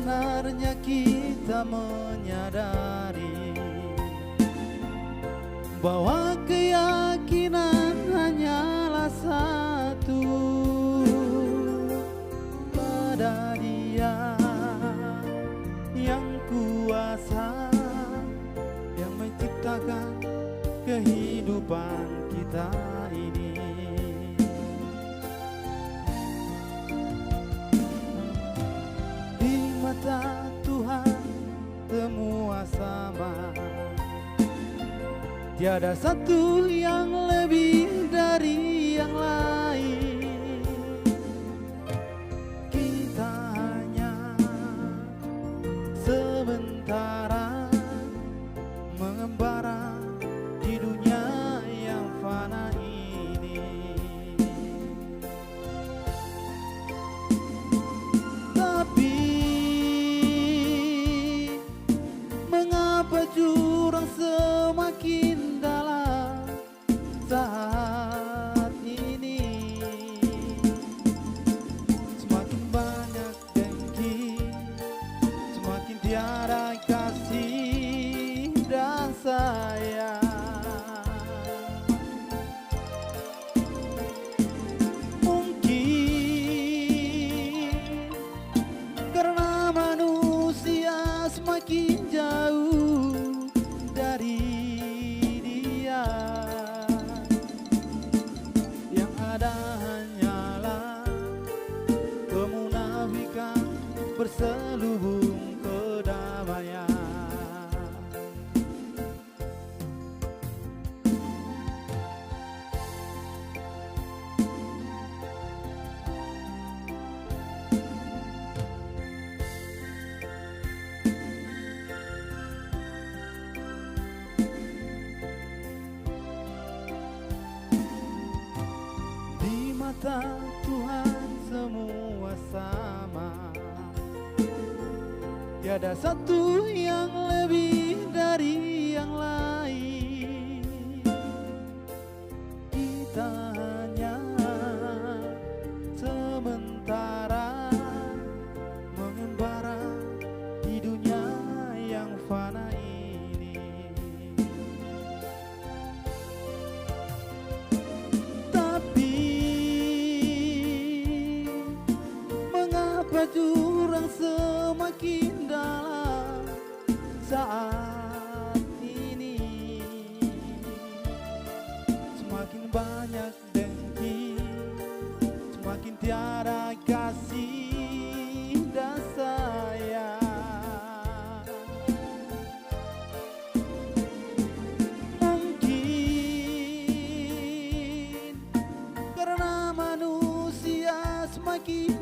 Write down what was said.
Sebenarnya kita menyadari bahwa keyakinan hanyalah satu, pada Dia yang kuasa, yang menciptakan kehidupan kita ini. Di mata Tuhan semua sama, tiada satu yang lebih dari yang lain. Kita hanya sementara mengembara di dunia yang fana ini. Tapi mengapa jurang semakin dalam saat ini? Semakin banyak dengki, semakin tiada kasih dan sayang. Mungkin karena manusia semakin jauh dari Dia, yang ada hanyalah kemunafikan berselubung kedamaian. Di mata Tuhan semua sama, tiada satu yang lebih dari yang lain. Kita hanya sementara mengembara di dunia yang fana ini. Tapi mengapa jurang semakin dalam saat ini? Semakin banyak dengki, semakin tiada kasih dan sayang. Mungkin karena manusia semakin